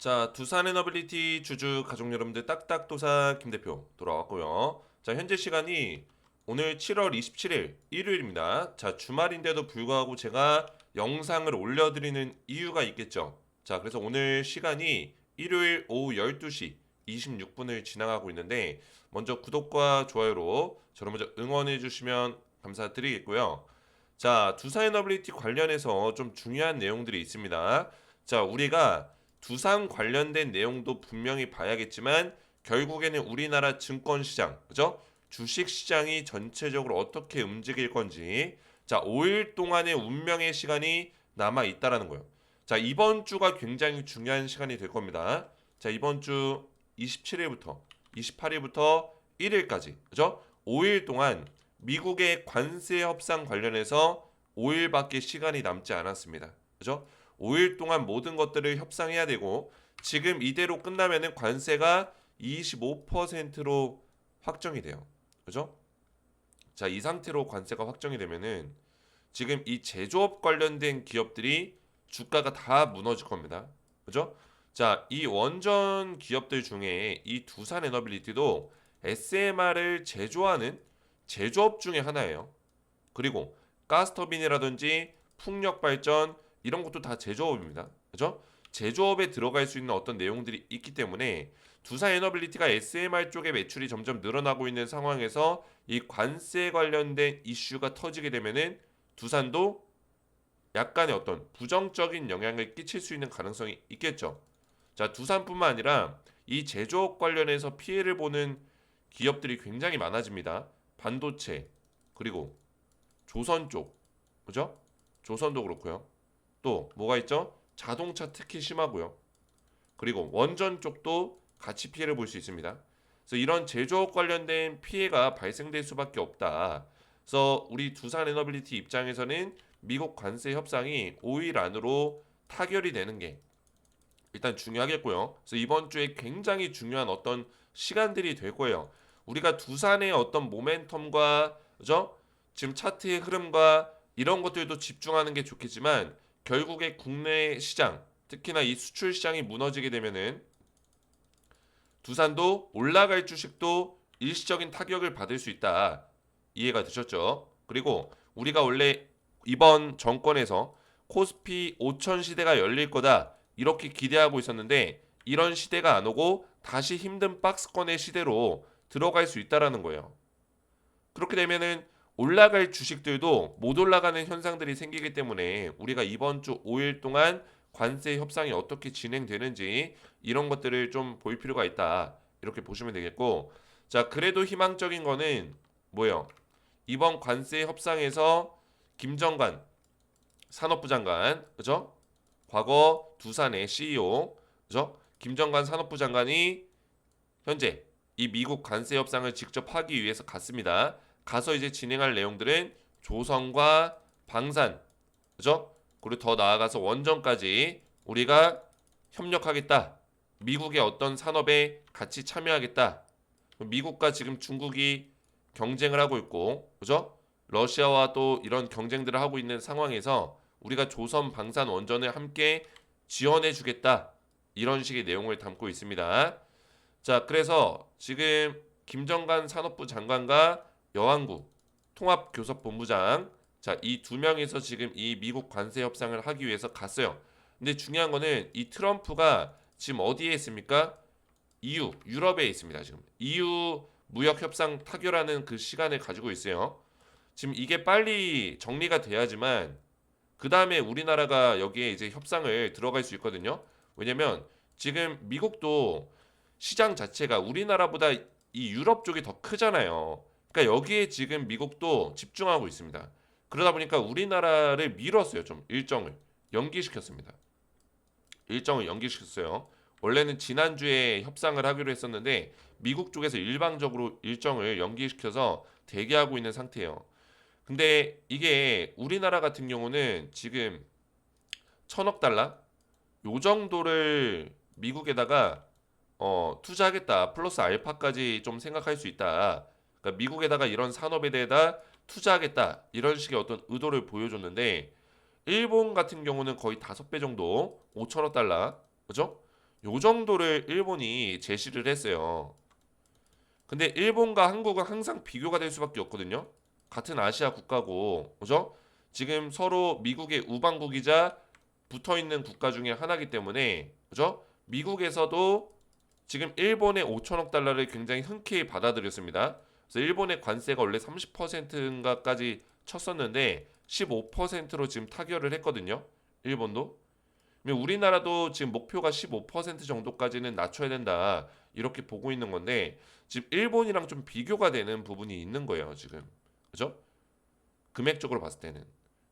자, 두산 에너빌리티 주주 가족 여러분들 딱딱도사 김 대표 돌아왔고요. 자, 현재 시간이 오늘 7월 27일 일요일입니다. 자, 주말인데도 불구하고 제가 영상을 올려드리는 이유가 있겠죠. 자, 그래서 오늘 시간이 일요일 오후 12시 26분을 지나가고 있는데 먼저 구독과 좋아요로 저를 먼저 응원해 주시면 감사드리겠고요. 자, 두산 에너빌리티 관련해서 좀 중요한 내용들이 있습니다. 자, 우리가 두산 관련된 내용도 분명히 봐야겠지만 결국에는 우리나라 증권 시장, 그죠? 주식 시장이 전체적으로 어떻게 움직일 건지 자, 5일 동안의 운명의 시간이 남아 있다라는 거예요. 자, 이번 주가 굉장히 중요한 시간이 될 겁니다. 자, 이번 주 27일부터 28일부터 1일까지, 그죠? 5일 동안 미국의 관세 협상 관련해서 5일밖에 시간이 남지 않았습니다. 그죠? 5일 동안 모든 것들을 협상해야 되고 지금 이대로 끝나면은 관세가 25%로 확정이 돼요. 그죠? 자, 이 상태로 관세가 확정이 되면은 지금 이 제조업 관련된 기업들이 주가가 다 무너질 겁니다. 그죠? 자, 이 원전 기업들 중에 이 두산 에너빌리티도 SMR을 제조하는 제조업 중에 하나예요. 그리고 가스터빈이라든지 풍력 발전 이런 것도 다 제조업입니다. 그죠? 제조업에 들어갈 수 있는 어떤 내용들이 있기 때문에 두산 에너빌리티가 SMR 쪽의 매출이 점점 늘어나고 있는 상황에서 이 관세 관련된 이슈가 터지게 되면은 두산도 약간의 어떤 부정적인 영향을 끼칠 수 있는 가능성이 있겠죠. 자, 두산뿐만 아니라 이 제조업 관련해서 피해를 보는 기업들이 굉장히 많아집니다. 반도체 그리고 조선 쪽, 그죠? 조선도 그렇고요. 또 뭐가 있죠? 자동차 특히 심하고요. 그리고 원전 쪽도 같이 피해를 볼 수 있습니다. 그래서 이런 제조업 관련된 피해가 발생될 수밖에 없다. 그래서 우리 두산 에너빌리티 입장에서는 미국 관세 협상이 5일 안으로 타결이 되는 게 일단 중요하겠고요. 그래서 이번 주에 굉장히 중요한 어떤 시간들이 될 거예요. 우리가 두산의 어떤 모멘텀과 그죠? 지금 차트의 흐름과 이런 것들도 집중하는 게 좋겠지만 결국에 국내 시장, 특히나 이 수출 시장이 무너지게 되면은 두산도 올라갈 주식도 일시적인 타격을 받을 수 있다. 이해가 되셨죠? 그리고 우리가 원래 이번 정권에서 코스피 5천 시대가 열릴 거다. 이렇게 기대하고 있었는데 이런 시대가 안 오고 다시 힘든 박스권의 시대로 들어갈 수 있다라는 거예요. 그렇게 되면은 올라갈 주식들도 못 올라가는 현상들이 생기기 때문에 우리가 이번 주 5일 동안 관세 협상이 어떻게 진행되는지 이런 것들을 좀 볼 필요가 있다. 이렇게 보시면 되겠고, 자, 그래도 희망적인 거는 뭐예요? 이번 관세 협상에서 김정관 산업부 장관, 그죠? 과거 두산의 CEO, 그죠? 김정관 산업부 장관이 현재 이 미국 관세 협상을 직접 하기 위해서 갔습니다. 가서 이제 진행할 내용들은 조선과 방산, 그죠? 그리고 더 나아가서 원전까지 우리가 협력하겠다. 미국의 어떤 산업에 같이 참여하겠다. 미국과 지금 중국이 경쟁을 하고 있고, 그죠? 러시아와 또 이런 경쟁들을 하고 있는 상황에서 우리가 조선 방산 원전을 함께 지원해 주겠다. 이런 식의 내용을 담고 있습니다. 자, 그래서 지금 김정관 산업부 장관과 여왕구 통합교섭본부장 자, 이 두 명이서 지금 이 미국 관세 협상을 하기 위해서 갔어요. 근데 중요한 거는 이 트럼프가 지금 어디에 있습니까? EU, 유럽에 있습니다. 지금 EU 무역 협상 타결하는 그 시간을 가지고 있어요. 지금 이게 빨리 정리가 돼야지만 그 다음에 우리나라가 여기에 이제 협상을 들어갈 수 있거든요. 왜냐면 지금 미국도 시장 자체가 우리나라보다 이 유럽 쪽이 더 크잖아요. 그러니까 여기에 지금 미국도 집중하고 있습니다. 그러다 보니까 우리나라를 미뤘어요. 좀 일정을 연기시켰습니다. 일정을 연기시켰어요. 원래는 지난주에 협상을 하기로 했었는데 미국 쪽에서 일방적으로 일정을 연기시켜서 대기하고 있는 상태예요. 근데 이게 우리나라 같은 경우는 지금 1,000억 달러 요 정도를 미국에다가 투자하겠다. 플러스 알파까지 좀 생각할 수 있다. 그러니까 미국에다가 이런 산업에 대해다 투자하겠다. 이런 식의 어떤 의도를 보여줬는데 일본 같은 경우는 거의 5배 정도 5천억 달러 그죠? 요 정도를 일본이 제시를 했어요. 근데 일본과 한국은 항상 비교가 될 수밖에 없거든요. 같은 아시아 국가고, 그죠? 지금 서로 미국의 우방국이자 붙어 있는 국가 중에 하나이기 때문에, 그죠? 미국에서도 지금 일본의 5천억 달러를 굉장히 흔쾌히 받아들였습니다. 그래서 일본의 관세가 원래 30%인가까지 쳤었는데 15%로 지금 타결을 했거든요. 일본도. 우리나라도 지금 목표가 15% 정도까지는 낮춰야 된다. 이렇게 보고 있는 건데 지금 일본이랑 좀 비교가 되는 부분이 있는 거예요, 지금. 그죠? 금액적으로 봤을 때는.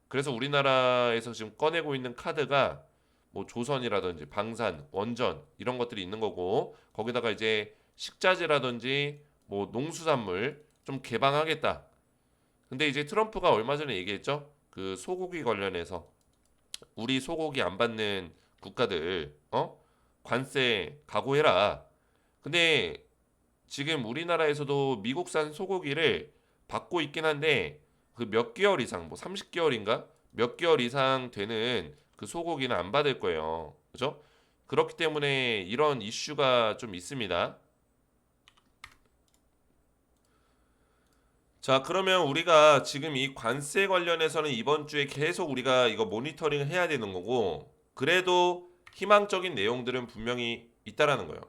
그래서 우리나라에서 지금 꺼내고 있는 카드가 뭐 조선이라든지 방산, 원전 이런 것들이 있는 거고 거기다가 이제 식자재라든지 뭐 농수산물 좀 개방하겠다. 근데 이제 트럼프가 얼마 전에 얘기했죠. 그 소고기 관련해서 우리 소고기 안 받는 국가들 관세 각오해라. 근데 지금 우리나라에서도 미국산 소고기를 받고 있긴 한데 그 몇 개월 이상 뭐 30개월인가 몇 개월 이상 되는 그 소고기는 안 받을 거예요. 그죠? 그렇기 때문에 이런 이슈가 좀 있습니다. 자, 그러면 우리가 지금 이 관세 관련해서는 이번 주에 계속 우리가 이거 모니터링을 해야 되는 거고, 그래도 희망적인 내용들은 분명히 있다라는 거예요.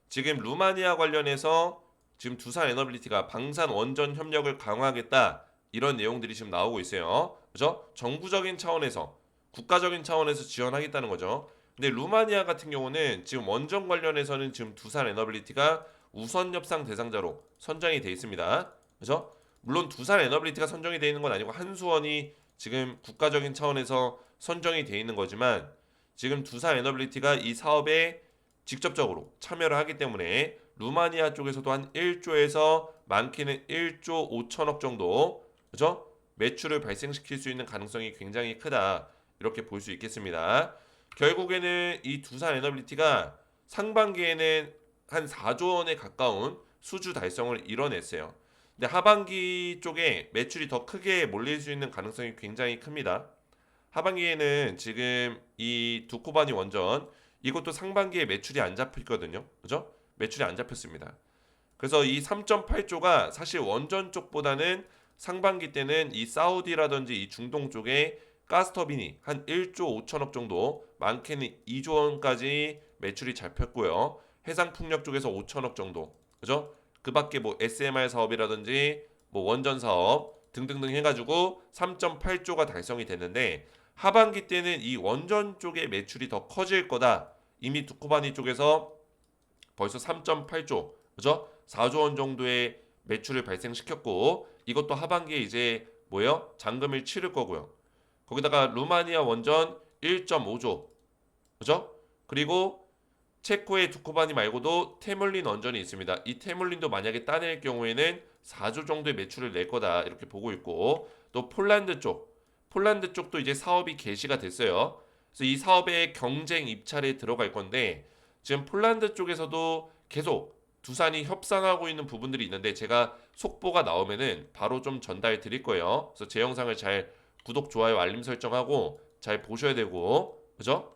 지금 루마니아 관련해서 지금 두산 에너빌리티가 방산 원전 협력을 강화하겠다 이런 내용들이 지금 나오고 있어요. 그죠? 정부적인 차원에서 국가적인 차원에서 지원하겠다는 거죠. 근데 루마니아 같은 경우는 지금 원전 관련해서는 지금 두산 에너빌리티가 우선 협상 대상자로 선정이 돼 있습니다. 그죠? 물론 두산 에너빌리티가 선정이 돼 있는 건 아니고 한수원이 지금 국가적인 차원에서 선정이 돼 있는 거지만 지금 두산 에너빌리티가 이 사업에 직접적으로 참여를 하기 때문에 루마니아 쪽에서도 한 1조에서 많게는 1조 5천억 정도 그죠? 매출을 발생시킬 수 있는 가능성이 굉장히 크다. 이렇게 볼 수 있겠습니다. 결국에는 이 두산 에너빌리티가 상반기에는 한 4조 원에 가까운 수주 달성을 이뤄냈어요. 근데 하반기 쪽에 매출이 더 크게 몰릴 수 있는 가능성이 굉장히 큽니다. 하반기에는 지금 이 두코바니 원전 이것도 상반기에 매출이 안 잡혔거든요. 그죠? 매출이 안 잡혔습니다. 그래서 이 3.8조가 사실 원전 쪽보다는 상반기 때는 이 사우디라든지 이 중동 쪽에 가스터빈이 한 1조 5천억 정도, 많게는 2조 원까지 매출이 잡혔고요. 해상풍력 쪽에서 5천억 정도. 그죠? 그밖에 뭐 SMR 사업이라든지 뭐 원전 사업 등등등 해가지고 3.8조가 달성이 됐는데 하반기 때는 이 원전 쪽의 매출이 더 커질 거다. 이미 두코바니 쪽에서 벌써 3.8조, 그죠? 4조 원 정도의 매출을 발생시켰고 이것도 하반기에 이제 뭐예요? 잔금을 치를 거고요. 거기다가 루마니아 원전 1.5조, 그죠? 그리고 체코의 두코바니 말고도 테물린 원전이 있습니다. 이 테물린도 만약에 따낼 경우에는 4조 정도의 매출을 낼 거다 이렇게 보고 있고 또 폴란드 쪽도 이제 사업이 개시가 됐어요. 그래서 이 사업에 경쟁 입찰에 들어갈 건데 지금 폴란드 쪽에서도 계속 두산이 협상하고 있는 부분들이 있는데 제가 속보가 나오면은 바로 좀 전달 드릴 거예요. 그래서 제 영상을 잘 구독, 좋아요, 알림 설정하고 잘 보셔야 되고 그죠?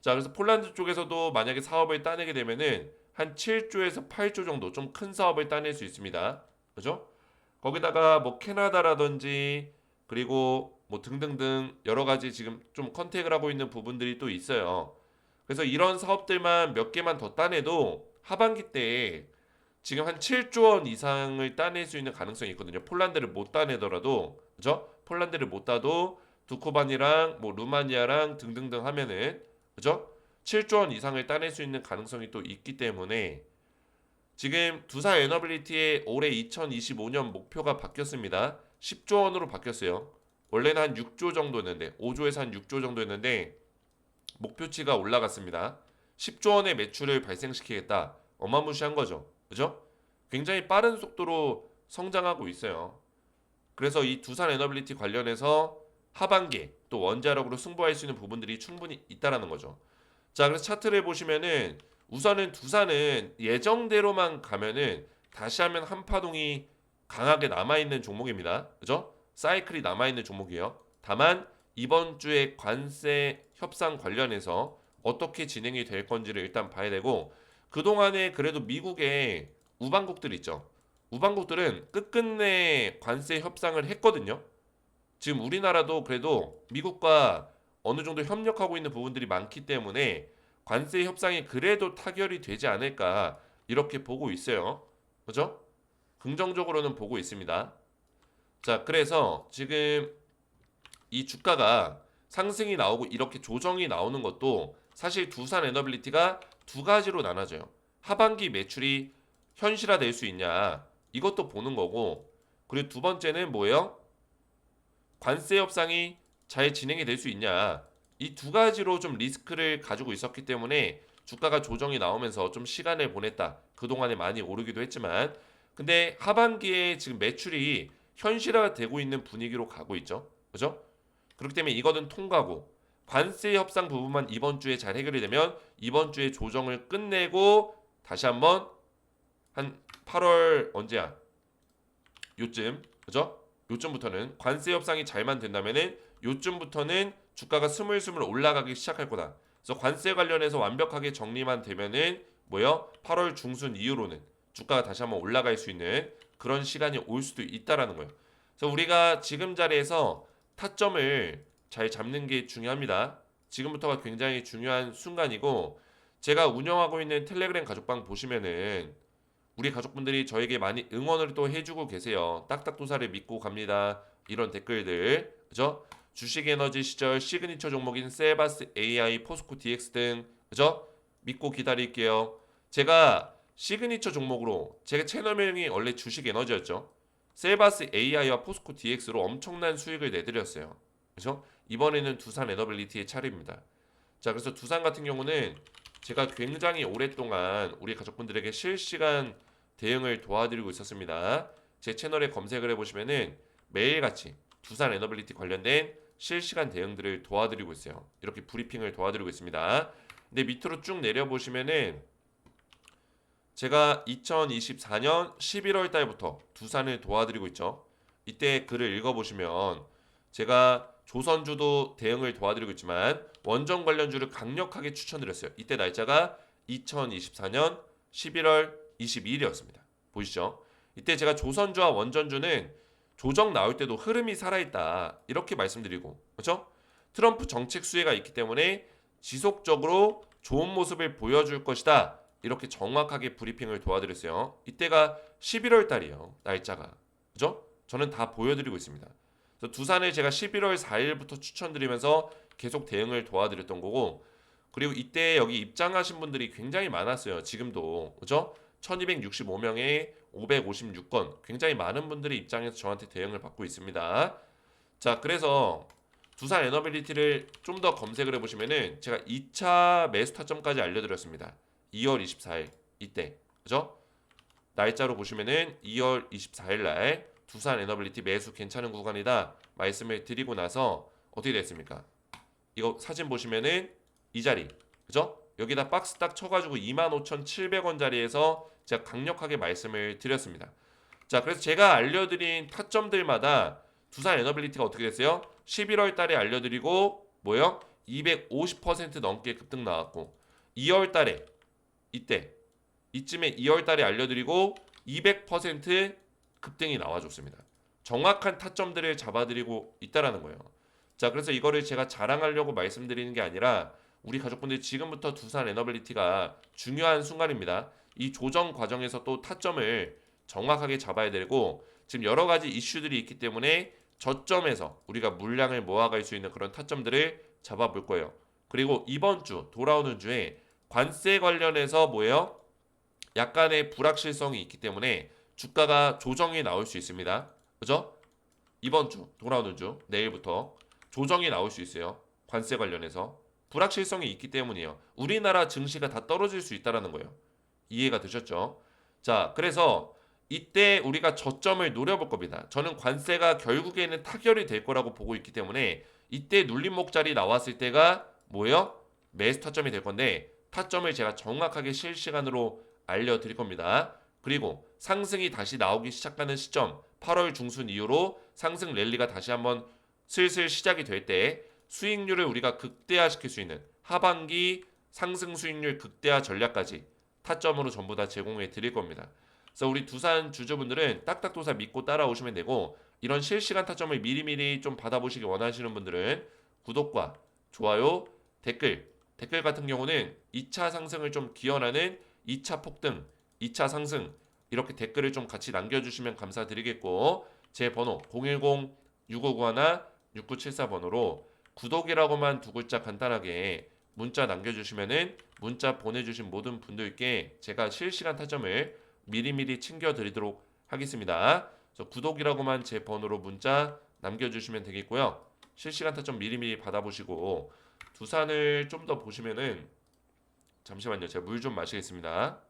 자, 그래서 폴란드 쪽에서도 만약에 사업을 따내게 되면은 한 7조에서 8조 정도 좀 큰 사업을 따낼 수 있습니다. 그죠? 거기다가 뭐 캐나다라든지 그리고 뭐 등등등 여러 가지 지금 좀 컨택을 하고 있는 부분들이 또 있어요. 그래서 이런 사업들만 몇 개만 더 따내도 하반기 때에 지금 한 7조 원 이상을 따낼 수 있는 가능성이 있거든요. 폴란드를 못 따내더라도 그죠? 폴란드를 못 따도 두코반이랑 뭐 루마니아랑 등등등 하면은 그죠? 7조 원 이상을 따낼 수 있는 가능성이 또 있기 때문에 지금 두산 에너빌리티의 올해 2025년 목표가 바뀌었습니다. 10조 원으로 바뀌었어요. 원래는 한 6조 정도였는데 5조에서 한 6조 정도였는데 목표치가 올라갔습니다. 10조 원의 매출을 발생시키겠다. 어마무시한 거죠. 그죠? 굉장히 빠른 속도로 성장하고 있어요. 그래서 이 두산 에너빌리티 관련해서 하반기에 또 원자력으로 승부할 수 있는 부분들이 충분히 있다라는 거죠. 자, 그래서 차트를 보시면은 우선은 두산은 예정대로만 가면은 다시 하면 한파동이 강하게 남아있는 종목입니다. 그죠? 사이클이 남아있는 종목이에요. 다만 이번 주에 관세 협상 관련해서 어떻게 진행이 될 건지를 일단 봐야 되고 그동안에 그래도 미국의 우방국들 있죠. 우방국들은 끝끝내 관세 협상을 했거든요. 지금 우리나라도 그래도 미국과 어느 정도 협력하고 있는 부분들이 많기 때문에 관세 협상이 그래도 타결이 되지 않을까 이렇게 보고 있어요. 그죠? 긍정적으로는 보고 있습니다. 자, 그래서 지금 이 주가가 상승이 나오고 이렇게 조정이 나오는 것도 사실 두산 에너빌리티가 두 가지로 나눠져요. 하반기 매출이 현실화될 수 있냐 이것도 보는 거고 그리고 두 번째는 뭐예요? 관세 협상이 잘 진행이 될 수 있냐 이 두 가지로 좀 리스크를 가지고 있었기 때문에 주가가 조정이 나오면서 좀 시간을 보냈다. 그동안에 많이 오르기도 했지만 근데 하반기에 지금 매출이 현실화되고 있는 분위기로 가고 있죠. 그죠? 그렇기 때문에 이거는 통과고 관세 협상 부분만 이번 주에 잘 해결이 되면 이번 주에 조정을 끝내고 다시 한번 한 8월 언제야? 요쯤 그죠? 요쯤부터는 관세 협상이 잘만 된다면은 요쯤부터는 주가가 스물스물 올라가기 시작할 거다. 그래서 관세 관련해서 완벽하게 정리만 되면은 뭐요? 8월 중순 이후로는 주가가 다시 한번 올라갈 수 있는 그런 시간이 올 수도 있다라는 거예요. 그래서 우리가 지금 자리에서 타점을 잘 잡는 게 중요합니다. 지금부터가 굉장히 중요한 순간이고 제가 운영하고 있는 텔레그램 가족방 보시면은 우리 가족분들이 저에게 많이 응원을 또 해주고 계세요. 딱딱도사를 믿고 갑니다. 이런 댓글들 그죠? 주식에너지 시절 시그니처 종목인 세바스 AI, 포스코 DX 등 그죠? 믿고 기다릴게요. 제가 시그니처 종목으로 제가 채널명이 원래 주식에너지였죠. 세바스 AI와 포스코 DX로 엄청난 수익을 내드렸어요. 그죠? 이번에는 두산 에너빌리티의 차례입니다. 자, 그래서 두산 같은 경우는 제가 굉장히 오랫동안 우리 가족분들에게 실시간 대응을 도와드리고 있었습니다. 제 채널에 검색을 해보시면은 매일같이 두산 에너빌리티 관련된 실시간 대응들을 도와드리고 있어요. 이렇게 브리핑을 도와드리고 있습니다. 근데 밑으로 쭉 내려보시면은 제가 2024년 11월 달부터 두산을 도와드리고 있죠. 이때 글을 읽어보시면 제가 조선주도 대응을 도와드리고 있지만 원전 관련주를 강력하게 추천드렸어요. 이때 날짜가 2024년 11월 22일이었습니다. 보이시죠? 이때 제가 조선주와 원전주는 조정 나올 때도 흐름이 살아있다. 이렇게 말씀드리고 그렇죠? 트럼프 정책 수혜가 있기 때문에 지속적으로 좋은 모습을 보여줄 것이다. 이렇게 정확하게 브리핑을 도와드렸어요. 이때가 11월 달이에요. 날짜가. 그죠? 저는 다 보여드리고 있습니다. 그래서 두산을 제가 11월 4일부터 추천드리면서 계속 대응을 도와드렸던 거고 그리고 이때 여기 입장하신 분들이 굉장히 많았어요. 지금도. 그죠? 1265명에 556건 굉장히 많은 분들이 입장해서 저한테 대응을 받고 있습니다. 자, 그래서 두산 에너빌리티를 좀 더 검색을 해보시면은 제가 2차 매수 타점까지 알려드렸습니다. 2월 24일 이때 그죠? 날짜로 보시면은 2월 24일 날 두산 에너빌리티 매수 괜찮은 구간이다 말씀을 드리고 나서 어떻게 됐습니까? 이거 사진 보시면은 이 자리 그죠? 여기다 박스 딱 쳐가지고 25,700원짜리에서 제가 강력하게 말씀을 드렸습니다. 자, 그래서 제가 알려드린 타점들마다 두산 에너빌리티가 어떻게 됐어요? 11월 달에 알려드리고 뭐요? 250% 넘게 급등 나왔고 2월 달에 이쯤에 2월 달에 알려드리고 200% 급등이 나와줬습니다. 정확한 타점들을 잡아드리고 있다라는 거예요. 자, 그래서 이거를 제가 자랑하려고 말씀드리는 게 아니라 우리 가족분들 지금부터 두산 에너빌리티가 중요한 순간입니다. 이 조정 과정에서 또 타점을 정확하게 잡아야 되고 지금 여러 가지 이슈들이 있기 때문에 저점에서 우리가 물량을 모아갈 수 있는 그런 타점들을 잡아볼 거예요. 그리고 이번 주 돌아오는 주에 관세 관련해서 뭐예요? 약간의 불확실성이 있기 때문에 주가가 조정이 나올 수 있습니다. 그죠? 이번 주 돌아오는 주 내일부터 조정이 나올 수 있어요. 관세 관련해서 불확실성이 있기 때문이에요. 우리나라 증시가 다 떨어질 수 있다라는 거예요. 이해가 되셨죠? 자, 그래서 이때 우리가 저점을 노려볼 겁니다. 저는 관세가 결국에는 타결이 될 거라고 보고 있기 때문에 이때 눌림목자리 나왔을 때가 뭐예요? 매수 타점이 될 건데 타점을 제가 정확하게 실시간으로 알려드릴 겁니다. 그리고 상승이 다시 나오기 시작하는 시점 8월 중순 이후로 상승 랠리가 다시 한번 슬슬 시작이 될 때 수익률을 우리가 극대화시킬 수 있는 하반기 상승 수익률 극대화 전략까지 타점으로 전부 다 제공해 드릴 겁니다. 그래서 우리 두산 주주분들은 딱딱도사 믿고 따라오시면 되고, 이런 실시간 타점을 미리미리 좀 받아보시기 원하시는 분들은 구독과 좋아요, 댓글 같은 경우는 2차 상승을 좀 기원하는 2차 폭등, 2차 상승 이렇게 댓글을 좀 같이 남겨주시면 감사드리겠고, 제 번호 010-6591-6974 번호로 구독이라고만 두 글자 간단하게 문자 남겨주시면은 문자 보내주신 모든 분들께 제가 실시간 타점을 미리미리 챙겨드리도록 하겠습니다. 그래서 구독이라고만 제 번호로 문자 남겨주시면 되겠고요. 실시간 타점 미리미리 받아보시고, 두산을 좀 더 보시면은, 잠시만요. 제가 물 좀 마시겠습니다.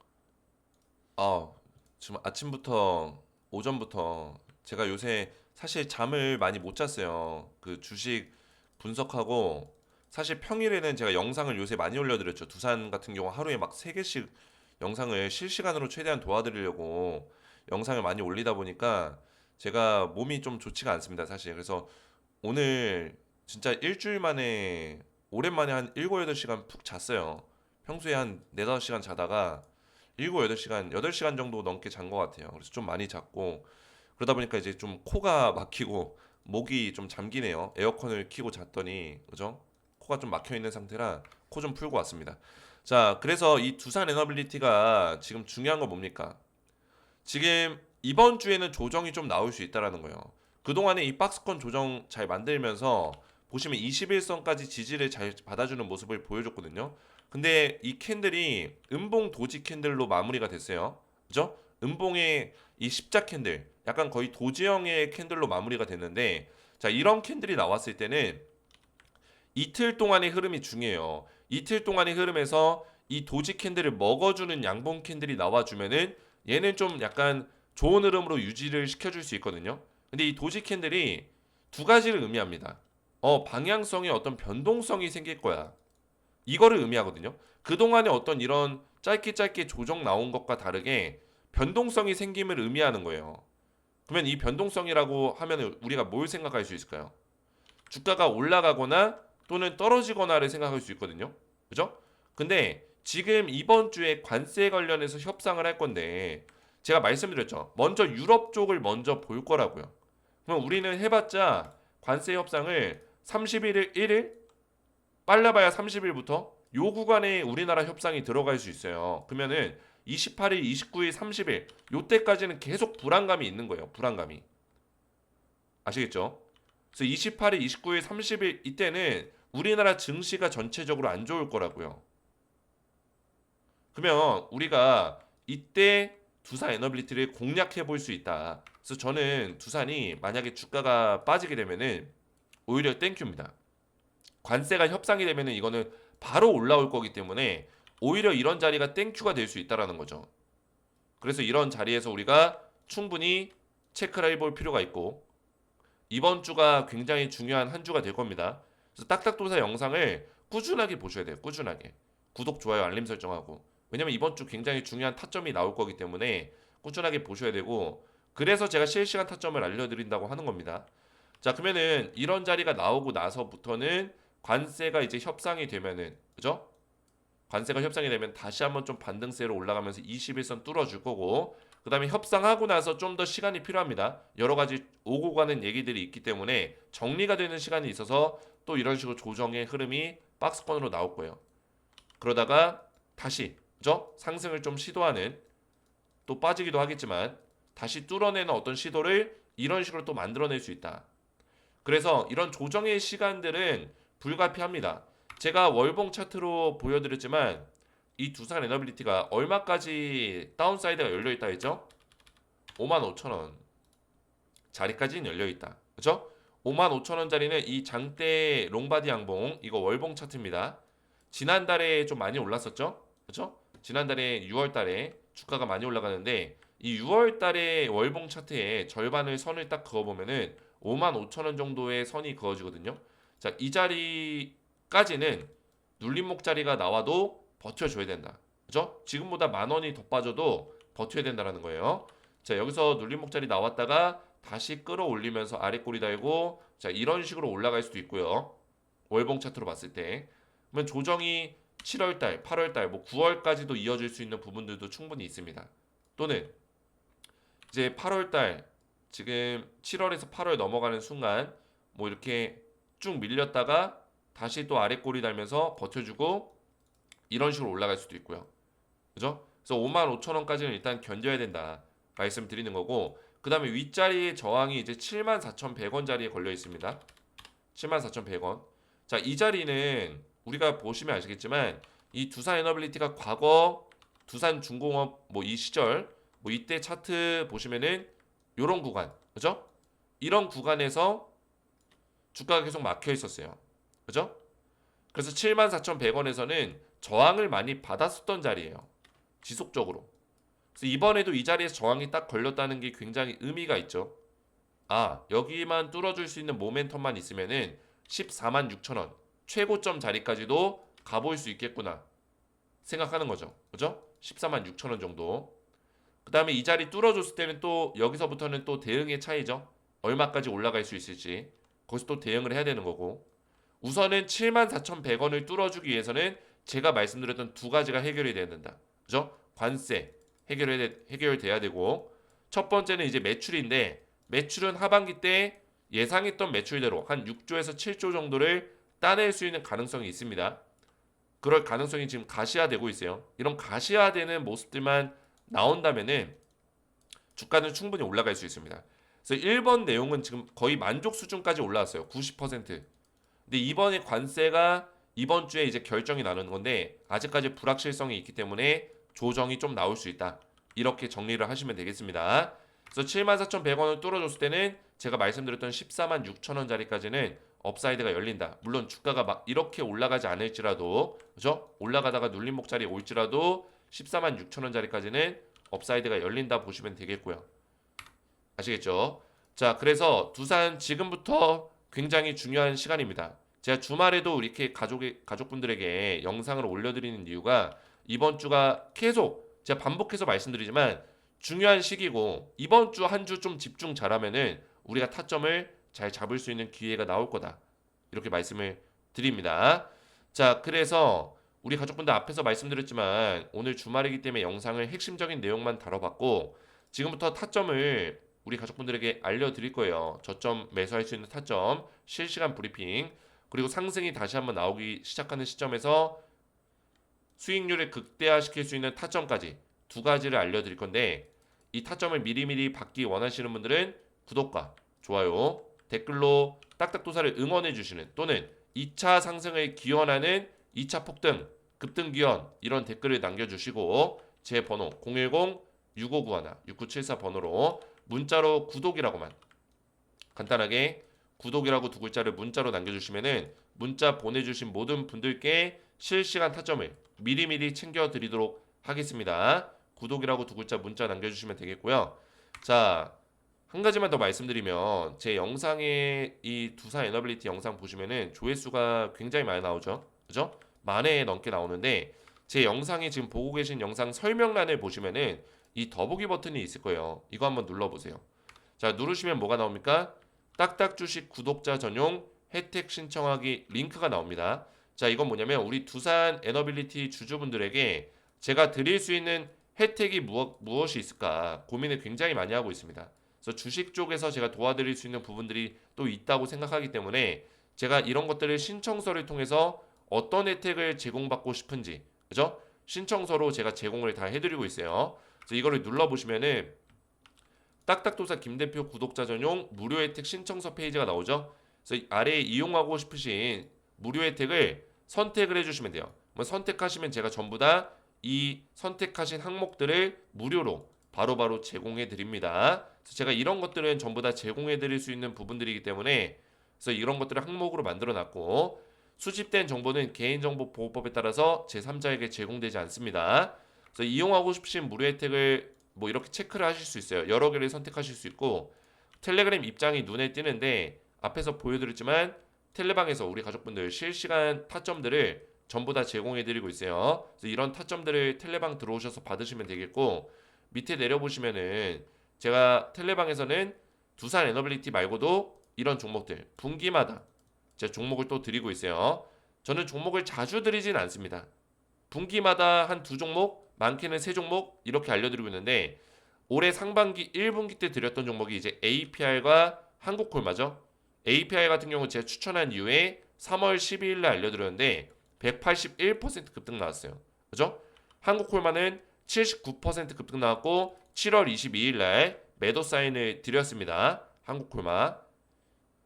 지금 아침부터 오전부터 제가 요새 사실 잠을 많이 못 잤어요. 그 주식 분석하고, 사실 평일에는 제가 영상을 요새 많이 올려드렸죠. 두산 같은 경우 하루에 막 3개씩 영상을 실시간으로 최대한 도와드리려고 영상을 많이 올리다 보니까 제가 몸이 좀 좋지가 않습니다, 사실. 그래서 오늘 진짜 일주일 만에 오랜만에 한 7, 8시간 푹 잤어요. 평소에 한 4, 5시간 자다가 7, 8시간, 8시간 정도 넘게 잔 것 같아요. 그래서 좀 많이 잤고, 그러다 보니까 이제 좀 코가 막히고 목이 좀 잠기네요. 에어컨을 켜고 잤더니, 그죠? 코가 좀 막혀 있는 상태라 코 좀 풀고 왔습니다. 자, 그래서 이 두산 에너빌리티가 지금 중요한 건 뭡니까? 지금 이번 주에는 조정이 좀 나올 수 있다라는 거예요. 그동안에 이 박스권 조정 잘 만들면서 보시면 21선까지 지지를 잘 받아주는 모습을 보여줬거든요. 근데 이 캔들이 음봉 도지 캔들로 마무리가 됐어요. 그죠? 음봉의 이 십자 캔들, 약간 거의 도지형의 캔들로 마무리가 됐는데, 자, 이런 캔들이 나왔을 때는 이틀 동안의 흐름이 중요해요. 이틀 동안의 흐름에서 이 도지 캔들을 먹어주는 양봉 캔들이 나와주면은 얘는 좀 약간 좋은 흐름으로 유지를 시켜줄 수 있거든요. 근데 이 도지 캔들이 두 가지를 의미합니다. 방향성에 어떤 변동성이 생길 거야. 이거를 의미하거든요. 그동안에 어떤 이런 짧게 조정 나온 것과 다르게 변동성이 생김을 의미하는 거예요. 그러면 이 변동성이라고 하면 우리가 뭘 생각할 수 있을까요? 주가가 올라가거나 또는 떨어지거나를 생각할 수 있거든요. 그죠? 근데 지금 이번 주에 관세 관련해서 협상을 할 건데, 제가 말씀드렸죠. 먼저 유럽 쪽을 먼저 볼 거라고요. 그럼 우리는 해봤자 관세 협상을 31일, 1일, 빨라봐야 30일부터 요 구간에 우리나라 협상이 들어갈 수 있어요. 그러면은 28일, 29일, 30일 요때까지는 계속 불안감이 있는 거예요. 불안감이. 아시겠죠? 그래서 28일, 29일, 30일 이때는 우리나라 증시가 전체적으로 안 좋을 거라고요. 그러면 우리가 이때 두산 에너빌리티를 공략해 볼 수 있다. 그래서 저는 두산이 만약에 주가가 빠지게 되면은 오히려 땡큐입니다. 관세가 협상이 되면은 이거는 바로 올라올 거기 때문에 오히려 이런 자리가 땡큐가 될 수 있다라는 거죠. 그래서 이런 자리에서 우리가 충분히 체크를 해볼 필요가 있고, 이번 주가 굉장히 중요한 한 주가 될 겁니다. 그래서 딱딱도사 영상을 꾸준하게 보셔야 돼요. 꾸준하게. 구독, 좋아요, 알림 설정하고. 왜냐면 이번 주 굉장히 중요한 타점이 나올 거기 때문에 꾸준하게 보셔야 되고, 그래서 제가 실시간 타점을 알려드린다고 하는 겁니다. 자, 그러면은 이런 자리가 나오고 나서부터는 관세가 이제 협상이 되면은, 그죠? 관세가 협상이 되면 다시 한번 좀 반등세로 올라가면서 21선 뚫어줄 거고, 그 다음에 협상하고 나서 좀 더 시간이 필요합니다. 여러 가지 오고 가는 얘기들이 있기 때문에 정리가 되는 시간이 있어서 또 이런 식으로 조정의 흐름이 박스권으로 나올 거예요. 그러다가 다시, 그죠? 상승을 좀 시도하는, 또 빠지기도 하겠지만 다시 뚫어내는 어떤 시도를 이런 식으로 또 만들어낼 수 있다. 그래서 이런 조정의 시간들은 불가피합니다. 제가 월봉 차트로 보여드렸지만 이 두산 에너빌리티가 얼마까지 다운사이드가 열려있다 했죠? 55,000원 자리까지는 열려있다. 그죠? 55,000원짜리는 이 장대 롱바디 양봉, 이거 월봉 차트입니다. 지난달에 좀 많이 올랐었죠? 그죠? 지난달에 6월달에 주가가 많이 올라가는데 이 6월달에 월봉 차트에 절반을 선을 딱 그어보면은 55,000원 정도의 선이 그어지거든요. 자, 이 자리까지는 눌림목 자리가 나와도 버텨줘야 된다. 그죠? 지금보다 10,000원이 더 빠져도 버텨야 된다는 거예요. 자, 여기서 눌림목 자리 나왔다가 다시 끌어올리면서 아래 꼬리 달고, 자, 이런 식으로 올라갈 수도 있고요. 월봉 차트로 봤을 때. 그러면 조정이 7월달, 8월달, 뭐 9월까지도 이어질 수 있는 부분들도 충분히 있습니다. 또는 이제 8월달 지금 7월에서 8월 넘어가는 순간 뭐 이렇게 쭉 밀렸다가 다시 또 아래 꼬리 달면서 버텨주고 이런 식으로 올라갈 수도 있고요. 그죠? 그래서 55,000원까지는 일단 견뎌야 된다 말씀드리는 거고, 그 다음에 윗자리의 저항이 이제 74,100원 자리에 걸려 있습니다. 74,100원. 자, 이 자리는 우리가 보시면 아시겠지만 이 두산 에너빌리티가 과거 두산중공업 뭐 이 시절 뭐 이때 차트 보시면은 요런 구간, 그죠? 이런 구간에서 주가가 계속 막혀 있었어요. 그죠? 그래서 74,100원에서는 저항을 많이 받았었던 자리예요. 지속적으로. 그래서 이번에도 이 자리에서 저항이 딱 걸렸다는 게 굉장히 의미가 있죠. 아, 여기만 뚫어줄 수 있는 모멘텀만 있으면은 146,000원 최고점 자리까지도 가볼 수 있겠구나 생각하는 거죠. 그죠? 146,000원 정도. 그 다음에 이 자리 뚫어줬을 때는 또 여기서부터는 또 대응의 차이죠. 얼마까지 올라갈 수 있을지. 거기서 또 대응을 해야 되는 거고. 우선은 74,100원을 뚫어주기 위해서는 제가 말씀드렸던 두 가지가 해결이 돼야 된다. 그죠? 관세 해결돼야 되고, 첫 번째는 이제 매출인데, 매출은 하반기 때 예상했던 매출대로 한 6조에서 7조 정도를 따낼 수 있는 가능성이 있습니다. 그럴 가능성이 지금 가시화되고 있어요. 이런 가시화되는 모습들만 나온다면은 주가는 충분히 올라갈 수 있습니다. 그래서 1번 내용은 지금 거의 만족 수준까지 올라왔어요. 90%. 근데 이번에 관세가 이번 주에 이제 결정이 나는 건데 아직까지 불확실성이 있기 때문에 조정이 좀 나올 수 있다. 이렇게 정리를 하시면 되겠습니다. 그래서 74,100원을 뚫어줬을 때는 제가 말씀드렸던 146,000원짜리까지는 업사이드가 열린다. 물론 주가가 막 이렇게 올라가지 않을지라도, 그죠? 올라가다가 눌림목 자리에 올지라도 146,000원짜리까지는 업사이드가 열린다 보시면 되겠고요. 아시겠죠? 자, 그래서 두산 지금부터 굉장히 중요한 시간입니다. 제가 주말에도 이렇게 가족분들에게 영상을 올려드리는 이유가 이번 주가 계속 제가 반복해서 말씀드리지만 중요한 시기고, 이번 주 한 주 좀 집중 잘하면은 우리가 타점을 잘 잡을 수 있는 기회가 나올 거다. 이렇게 말씀을 드립니다. 자, 그래서 우리 가족분들 앞에서 말씀드렸지만 오늘 주말이기 때문에 영상을 핵심적인 내용만 다뤄봤고, 지금부터 타점을 우리 가족분들에게 알려드릴 거예요. 저점 매수할 수 있는 타점, 실시간 브리핑, 그리고 상승이 다시 한번 나오기 시작하는 시점에서 수익률을 극대화시킬 수 있는 타점까지 두 가지를 알려드릴 건데, 이 타점을 미리미리 받기 원하시는 분들은 구독과 좋아요, 댓글로 딱딱도사를 응원해 주시는, 또는 2차 상승을 기원하는 2차 폭등, 급등 기원 이런 댓글을 남겨주시고, 제 번호 010-6591-6974 번호로 문자로 구독이라고만 간단하게 구독이라고 두 글자를 문자로 남겨주시면은 문자 보내주신 모든 분들께 실시간 타점을 미리미리 챙겨드리도록 하겠습니다. 구독이라고 두 글자 문자 남겨주시면 되겠고요. 자, 한 가지만 더 말씀드리면 제 영상에 이 두산 에너빌리티 영상 보시면은 조회수가 굉장히 많이 나오죠. 그죠? 만 회 넘게 나오는데 제 영상에 지금 보고 계신 영상 설명란을 보시면은 이 더보기 버튼이 있을 거예요. 이거 한번 눌러보세요. 자, 누르시면 뭐가 나옵니까? 딱딱 주식 구독자 전용 혜택 신청하기 링크가 나옵니다. 자, 이건 뭐냐면 우리 두산 에너빌리티 주주분들에게 제가 드릴 수 있는 혜택이 무엇이 있을까 고민을 굉장히 많이 하고 있습니다. 그래서 주식 쪽에서 제가 도와드릴 수 있는 부분들이 또 있다고 생각하기 때문에 제가 이런 것들을 신청서를 통해서 어떤 혜택을 제공받고 싶은지, 그죠? 신청서로 제가 제공을 다 해드리고 있어요. 그래서 이거를 눌러보시면은 딱딱도사 김대표 구독자 전용 무료 혜택 신청서 페이지가 나오죠. 그래서 아래에 이용하고 싶으신 무료 혜택을 선택을 해주시면 돼요. 뭐 선택하시면 제가 전부 다 이 선택하신 항목들을 무료로 바로바로 제공해 드립니다. 그래서 제가 이런 것들은 전부 다 제공해 드릴 수 있는 부분들이기 때문에 그래서 이런 것들을 항목으로 만들어 놨고, 수집된 정보는 개인정보보호법에 따라서 제3자에게 제공되지 않습니다. 그래서 이용하고 싶으신 무료 혜택을 뭐 이렇게 체크를 하실 수 있어요. 여러 개를 선택하실 수 있고, 텔레그램 입장이 눈에 띄는데 앞에서 보여드렸지만 텔레방에서 우리 가족분들 실시간 타점들을 전부 다 제공해드리고 있어요. 그래서 이런 타점들을 텔레방 들어오셔서 받으시면 되겠고, 밑에 내려보시면은 제가 텔레방에서는 두산 에너빌리티 말고도 이런 종목들 분기마다 제가 종목을 또 드리고 있어요. 저는 종목을 자주 드리진 않습니다. 분기마다 한 두 종목, 많게는 세 종목 이렇게 알려드리고 있는데 올해 상반기 1분기 때 드렸던 종목이 이제 APR과 한국콜마죠. APR 같은 경우 제가 추천한 이후에 3월 12일날 알려드렸는데 181% 급등 나왔어요. 그죠? 한국콜마는 79% 급등 나왔고 7월 22일날 매도 사인을 드렸습니다. 한국콜마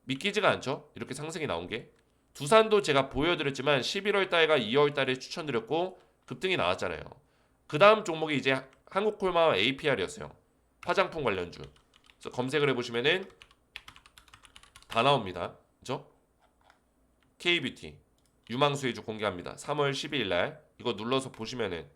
믿기지가 않죠? 이렇게 상승이 나온 게. 두산도 제가 보여드렸지만 11월 달과 2월 달에 추천드렸고 급등이 나왔잖아요. 그 다음 종목이 이제 한국콜마와 APR이었어요. 화장품 관련주. 그래서 검색을 해보시면은 다 나옵니다. 그죠? K뷰티 유망수의주 공개합니다. 3월 12일 날 이거 눌러서 보시면은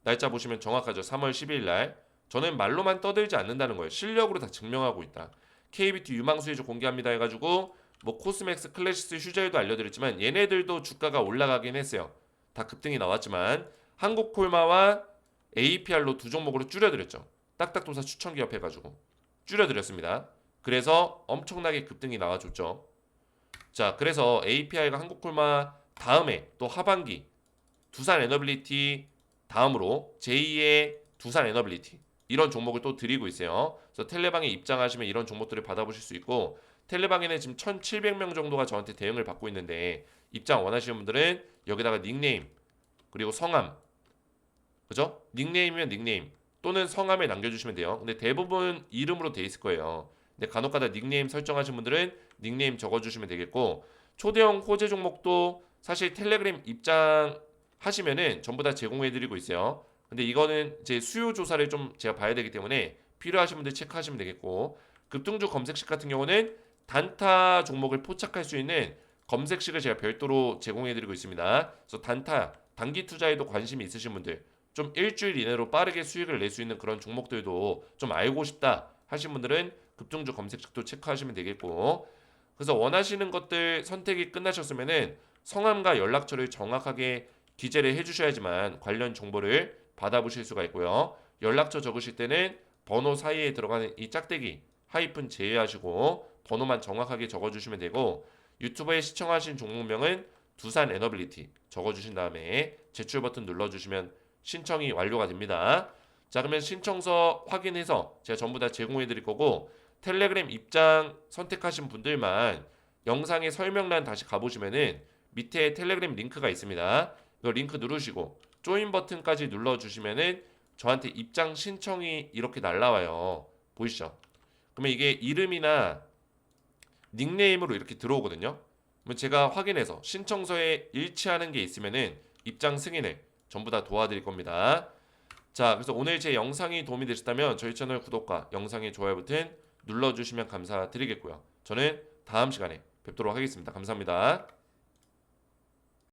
날짜 보시면 정확하죠. 3월 12일 날 저는 말로만 떠들지 않는다는 거예요. 실력으로 다 증명하고 있다. K뷰티 유망수의주 공개합니다 해가지고 뭐 코스맥스 클래시스 휴저에도 알려드렸지만 얘네들도 주가가 올라가긴 했어요. 다 급등이 나왔지만 한국콜마와 APR로 두 종목으로 줄여드렸죠. 딱딱도사 추천기업 해가지고 줄여드렸습니다. 그래서 엄청나게 급등이 나와줬죠. 자, 그래서 APR과 한국콜마 다음에 또 하반기 두산 에너빌리티 다음으로 제2의 두산 에너빌리티 이런 종목을 또 드리고 있어요. 그래서 텔레방에 입장하시면 이런 종목들을 받아보실 수 있고 텔레방에는 지금 1,700명 정도가 저한테 대응을 받고 있는데 입장 원하시는 분들은 여기다가 닉네임 그리고 성함 그죠? 닉네임이면 닉네임 또는 성함을 남겨주시면 돼요. 근데 대부분 이름으로 돼 있을 거예요. 근데 간혹가다 닉네임 설정하신 분들은 닉네임 적어주시면 되겠고 초대형 호재 종목도 사실 텔레그램 입장하시면은 전부 다 제공해드리고 있어요. 근데 이거는 제 수요 조사를 좀 제가 봐야 되기 때문에 필요하신 분들 체크하시면 되겠고 급등주 검색식 같은 경우는 단타 종목을 포착할 수 있는 검색식을 제가 별도로 제공해드리고 있습니다. 그래서 단타 단기 투자에도 관심이 있으신 분들 좀 일주일 이내로 빠르게 수익을 낼 수 있는 그런 종목들도 좀 알고 싶다 하신 분들은 급등주 검색식도 체크하시면 되겠고 그래서 원하시는 것들 선택이 끝나셨으면은 성함과 연락처를 정확하게 기재를 해주셔야지만 관련 정보를 받아보실 수가 있고요. 연락처 적으실 때는 번호 사이에 들어가는 이 짝대기 하이픈 제외하시고 번호만 정확하게 적어주시면 되고 유튜브에 시청하신 종목명은 두산 에너빌리티 적어주신 다음에 제출 버튼 눌러주시면 신청이 완료가 됩니다. 자 그러면 신청서 확인해서 제가 전부 다 제공해 드릴 거고 텔레그램 입장 선택하신 분들만 영상의 설명란 다시 가보시면은 밑에 텔레그램 링크가 있습니다. 이거 링크 누르시고 조인 버튼까지 눌러주시면은 저한테 입장 신청이 이렇게 날라와요. 보이시죠? 그러면 이게 이름이나 닉네임으로 이렇게 들어오거든요. 그러면 제가 확인해서 신청서에 일치하는 게 있으면은 입장 승인을 전부 다 도와드릴 겁니다. 자, 그래서 오늘 제 영상이 도움이 되셨다면 저희 채널 구독과 영상의 좋아요 버튼 눌러주시면 감사드리겠고요. 저는 다음 시간에 뵙도록 하겠습니다. 감사합니다.